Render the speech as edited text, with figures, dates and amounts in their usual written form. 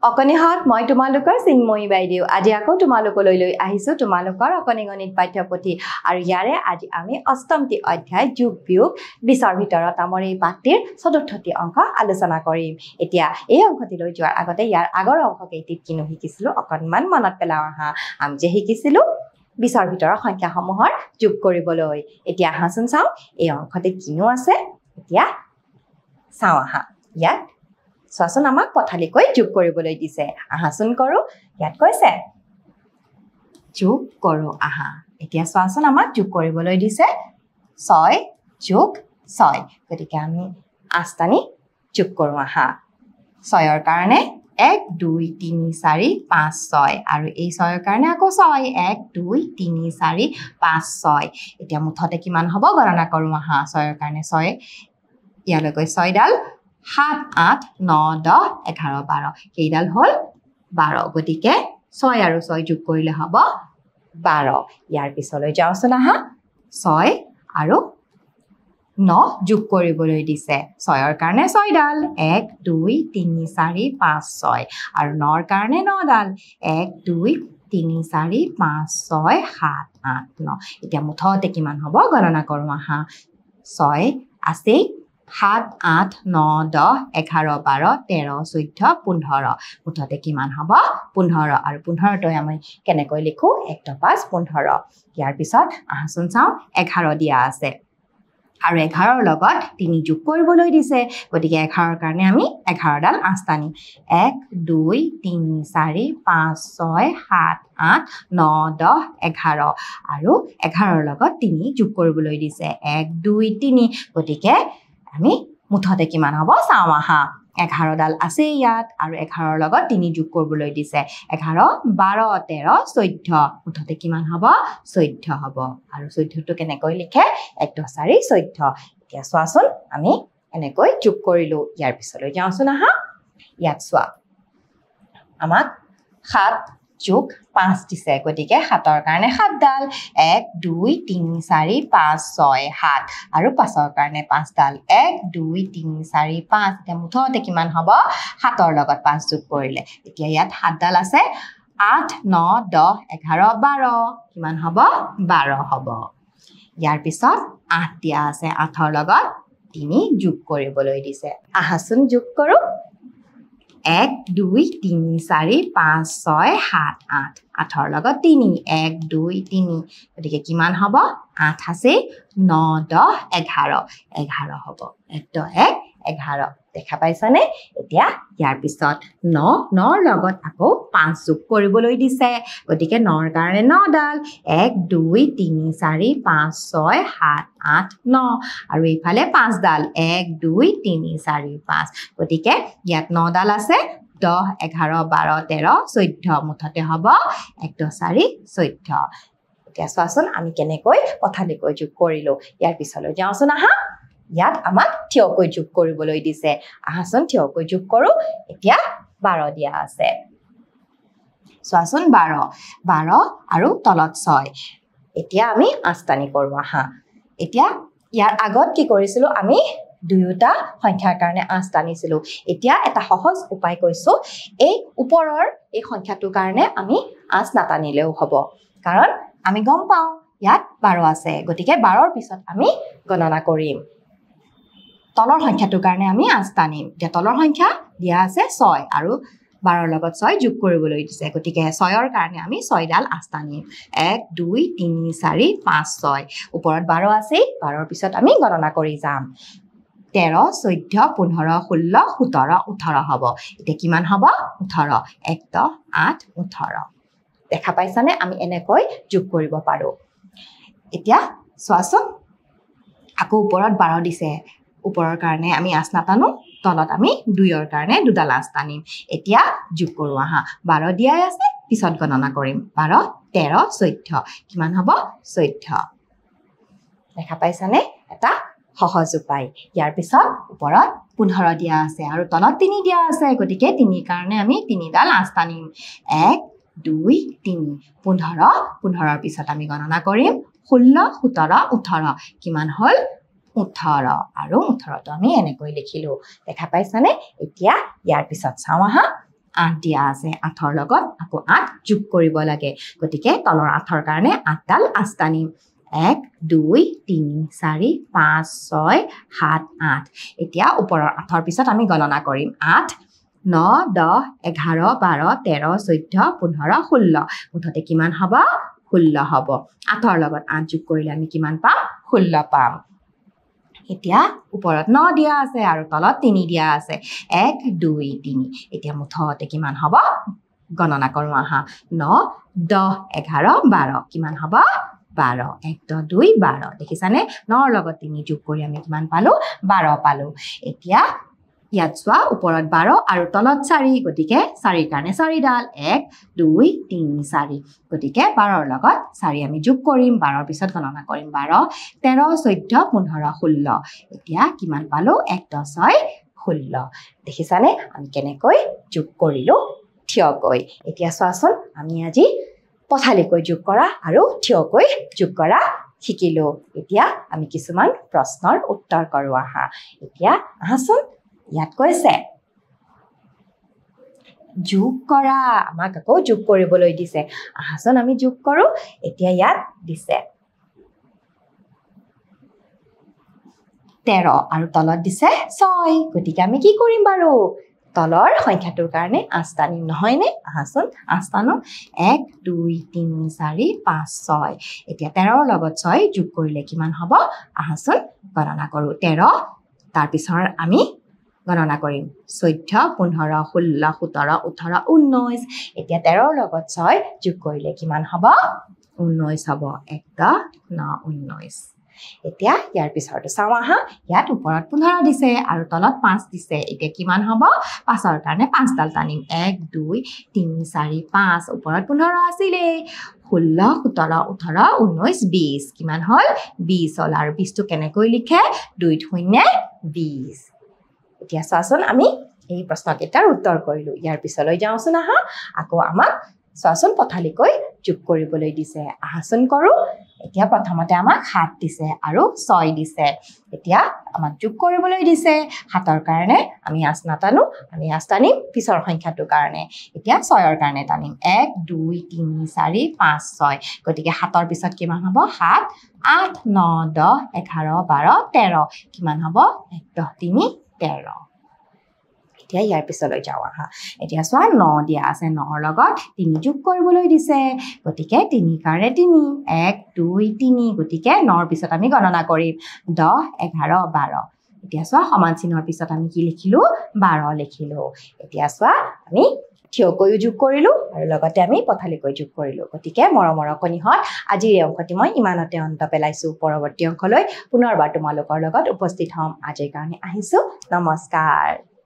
অকনিহত মই তোমালোকৰ চিন্ময়ী বাইদেউ আজি আকৌ তোমালোকলৈ লৈ আহিছো তোমালোকৰ অকনি গণিত পাঠ্যপুথি আৰু ইয়াৰে আজি আমি অষ্টমটি অধ্যায় যোগ বিয়োগ 20ৰ ভিতৰত আমাৰ এই পাঠটিৰ চতুৰ্থটি অংক আলোচনা কৰিম এতিয়া এই অংকটি লৈ যোৱাৰ আগতে ইয়াৰ আগৰ অংককেইটিত কিনো শিকিছিলো অকনমান মনত পেলাও আহা আমি যে শিকিছিলো 20ৰ ভিতৰৰ সংখ্যাসমূহৰ যোগ কৰিবলৈ এতিয়া আহাচোন চাও এই অংকটিত কিনো আছে এতিয়া চাও আহা ইয়াত Soason amak pothalikoi juk koribole dise ahasun koru yat koise juk koru aha etia soason amak juk koribole dise 6 juk 6 gotike ami astani juk koru aha 6 or karone 1 2 3 4 5 6 aru ei 6 or karone ako 6 1 2 3 4 5 6 etia muthote kiman hobo gorona koru aha 6 or karone 6 ইয়ালৈকৈ 6 ডাল 7 8 9 10 11 12 কেইডাল হল 12 গতিকে 6 আৰু 6 যোগ কৰিলে হ'ব 12 ইয়াৰ পিছলৈ যাওঁচোন আহা 6 আৰু 9 যোগ কৰিবলৈ দিছে 6 ৰ কাৰণে 6 ডাল 1 2 3 4 5 6 আৰু 9 ৰ কাৰণে 9 ডাল 1 2 3 4 5 6 7 8 9 এতিয়া মুঠতে কিমান হ'ব গণনা কৰো আহা 6 আছে 7 8 9 10 11 12 13 14 15 মুঠতে কিমান হ'ব 15 আৰু 15 টয় আমি কেনেকৈ লিখো 1 5 15 ইয়াৰ পিছত আহাচোন চাও 11 দিয়া আছে আৰু 11 ৰ লগত 3 যোগ কৰিবলৈ দিছে গতিকে 11 ৰ কাৰণে আমি 11 ডাল আস্তানি 1 2 3 4 5 6 7 8 9 10 11 আৰু 11 ৰ লগত 3 যোগ কৰিবলৈ দিছে 1 2 3 গতিকে আমি মুঠতে কিমান হ'ব চাও আহা 11 ডাল আছে ইয়াত আৰু 11 ৰ লগত 3 যোগ কৰিবলৈ দিছে 11 12 13 14 মুঠতে কিমান হ'ব 14 হ'ব আৰু 14 টো কেনেকৈ লিখে 1 4 14 এতিয়া চোৱাচোন আমি এনেকৈ যোগ কৰিলো ইয়াৰ পিছলৈ যাওঁচোন আহা ইয়াত চোৱা আমাক 7 যোগ 5 দিছে গতিকে 7 ৰ কাৰণে 7 ডাল 1 2 3 4 5 6 7 আৰু 5 ৰ কাৰণে 5 ডাল 1 2 3 4 5 এতিয়া মুঠতে কিমান হ'ব 7 ৰ লগত 5 যোগ কৰিলে এতিয়া ইয়াত 7 ডাল আছে 8 9 10 11 12 কিমান হ'ব 12 হ'ব ইয়াৰ পিছত 8 দিয়া আছে 8 ৰ লগত 3 যোগ কৰিবলৈ দিছে আহাচোন যোগ কৰো 1 2 3 4 5 6 7 8 8 ৰ লগত 3 1 2 3 গতিকে কিমান হ'ব 8 আছে 9 10 11 11 হ'ব 1 1 11 দেখা পাইছানে এতিয়া ইয়াৰ পিছত 9 9 ৰ লগত আকৌ 5 যোগ কৰিবলৈ দিছে গতিকে 9 ৰ কাৰণে 9 ডাল 1 2 3 4 5 6 7 8 9 আৰু ইফালে 5 ডাল 1 2 3 4 5 গতিকে ইয়াত 9 ডাল আছে 10 11 12 13 14 মুঠতে হ'ব 1 4 14 এতিয়া চোৱাচোন আমি কেনেকৈ কথালিকৈ যোগ কৰিলো ইয়াৰ পিছলৈ যাওঁচোন আহা ইয়াত আমাক থিয়কৈ যোগ কৰিবলৈ দিছে আহাচোন থিয়কৈ যোগ কৰো এতিয়া 12 দিয়া আছে চোৱাচোন 12 আৰু তলত 6 এতিয়া আমি আস্তানি কৰো আহা এতিয়া ইয়াৰ আগত কি কৰিছিলো আমি দুয়োটা সংখ্যাৰ কাৰণে আস্তানিছিলো এতিয়া এটা সহজ উপায় কৈছো এই ওপৰৰ এই সংখ্যাটোৰ কাৰণে আমি আস নাটানিলেও হ'ব কাৰণ আমি গম পাও ইয়াত 12 আছে গতিকে 12 ৰ পিছত আমি গণনা কৰিম তলৰ সংখ্যাটোৰ কাৰণে আমি আস্তানিম যে তলৰ সংখ্যা দিয়া আছে 6 আৰু 12 ৰ লগত 6 যোগ কৰিবলৈ দিছে গতিকে 6 ৰ কাৰণে আমি 6 ডাল আস্তানিম 1 2 3 4 5 6 ওপৰত 12 আছে 12 ৰ পিছত আমি গণনা কৰি যাম 13 14 15 16 17 18 হ'ব এতিয়া কিমান হ'ব 18 1 8 18 দেখা পাইছানে আমি এনেকৈ যোগ কৰিব পাৰো এতিয়া চোৱাচোন আকৌ ওপৰত 12 দিছে ওপৰৰ কাৰণে আমি আস নাটানো তলত আমি 2 ৰ কাৰণে দুডাল আস টানিম এতিয়া যোগ কৰো আহা 12 দিয়াই আছে পিছত গণনা কৰিম 12 13 14 কিমান হ'ব 14 দেখা পাইছানে এটা সহজ উপায় ইয়াৰ পিছত ওপৰত 15 দিয়া আছে আৰু তলত 3 দিয়া আছে গতিকে 3 কাৰণে আমি 3 ডাল আস টানিম 1 2 3 15 15 ৰ পিছত আমি গণনা কৰিম 16 17 18 কিমান হ'ল 18 আৰু 18 টো আমি এনেকৈ লিখিলো দেখা পাইছানে এতিয়া ইয়াৰ পিছত চাও আহা 8 দিয়া আছে 8ৰ লগত আকৌ 8 যোগ কৰিব লাগে গতিকে তলৰ 8ৰ কাৰণে 8ডাল আস্তানি 1 2 3 4 5 6 7 8 এতিয়া ওপৰৰ 8ৰ পিছত আমি গণনা কৰিম 8 9 10 11 12 13 14 15 16 মুঠতে কিমান হ'ব 16 হ'ব 8ৰ লগত 8 যোগ কৰিলে আমি কিমান পাম 16 পাম এতিয়া ওপৰত 9 দিয়া আছে আৰু তলত 3 দিয়া আছে 1 2 3 এতিয়া মুঠতে কিমান হ'ব গণনা কৰো আহা 9 10 11 12 কিমান হ'ব 12 1 10 2 12 দেখিছানে 9ৰ লগত 3 যোগ কৰি আমি কিমান পালো 12 পালো এতিয়া ইয়াত চোৱা ওপৰত 12 আৰু তলত 4 গতিকে 4ৰ কাৰণে 4ডাল 1 2 3 4 গতিকে 12ৰ লগত 4 আমি যোগ কৰিম 12ৰ পিছত গণনা কৰিম 12 13 14 15 16 এতিয়া কিমান পালো 1 10 6 16 দেখিছানে আমি কেনেকৈ যোগ কৰিলো থিয়কৈ এতিয়া চোৱাচোন আমি আজি পথালিকৈ যোগ কৰা আৰু থিয়কৈ যোগ কৰা শিকিলো এতিয়া আমি কিছুমান প্ৰশ্নৰ উত্তৰ কৰো আহা এতিয়া আহাচোন ইয়াত কৈছে যোগ কৰা আমাক আকৌ যোগ কৰিবলৈ দিছে আহাচোন আমি যোগ কৰো এতিয়া ইয়াত দিছে 13 আৰু তলত দিছে 6 গতিকে আমি কি কৰিম বাৰু তলৰ সংখ্যাটোৰ কাৰণে আস্তানি নহয়নে আহাচোন আস্তানো 1 2 3 4 5 6 এতিয়া 13ৰ লগত 6 যোগ কৰিলে কিমান হ'ব আহাচোন গণনা কৰো 13 তাৰ পিছৰ আমি গণনা কৰিম 14 15 16 17 18 19 এতিয়া 13ৰ লগত 6 যোগ কৰিলে কিমান হ'ব 19 হ'ব 1 9 19 এতিয়া ইয়াৰ পিছৰটো চাও আহা ইয়াত ওপৰত 15 দিছে আৰু তলত 5 দিছে এতিয়া কিমান হ'ব 5ৰ কাৰণে 5ডাল টানিম 1 2 3 4 5 ওপৰত 15 আছিলে 16 17 18 19 20 কিমান হ'ল 20 হ'ল আৰু 20টো কেনেকৈ লিখে 2 শূন্য 20 এতিয়া চোৱাচোন আমি এই প্ৰশ্নকেইটাৰ উত্তৰ কৰিলো ইয়াৰ পিছলৈ যাওঁচোন আহা আকৌ আমাক চোৱাচোন পথালিকৈ যোগ কৰিবলৈ দিছে আহাচোন কৰো এতিয়া প্ৰথমতে আমাক 7 দিছে আৰু 6 দিছে এতিয়া আমাক যোগ কৰিবলৈ দিছে 7ৰ কাৰণে আমি আস নাটানো আমি আস টানিম পিছৰ সংখ্যাটোৰ কাৰণে এতিয়া 6ৰ কাৰণে টানিম 1 2 3 4 5 6 গতিকে 7ৰ পিছত কিমান হ'ব 7 8 9 10 11 12 13 কিমান হ'ব 1 10 3 13 এতিয়া ইয়াৰ পিছলৈ যাও আহা এতিয়া চোৱা 9 দিয়া আছে 9ৰ লগত 3 যোগ কৰিবলৈ দিছে গতিকে 3 কাৰণে 3 1 2 3 গতিকে 9ৰ পিছত আমি গণনা কৰিম 10 11 12 এতিয়া চোৱা সমান চিহ্নৰ পিছত আমি কি লিখিলো 12 লিখিলো এতিয়া চোৱা আমি থিয়কৈ যোগ কৰিলো আৰু লগতে আমি পথালিকৈ যোগ কৰিলো গতিকে মৰমৰ কণিহত আজিৰ এই অংকটি মই ইমানতে অন্ত পেলাইছো পৰৱৰ্তী অংকলৈ পুনৰবাৰ তোমালোকৰ লগত উপস্থিত হ'ম আজিৰ কাৰণে আহিছো নমস্কাৰ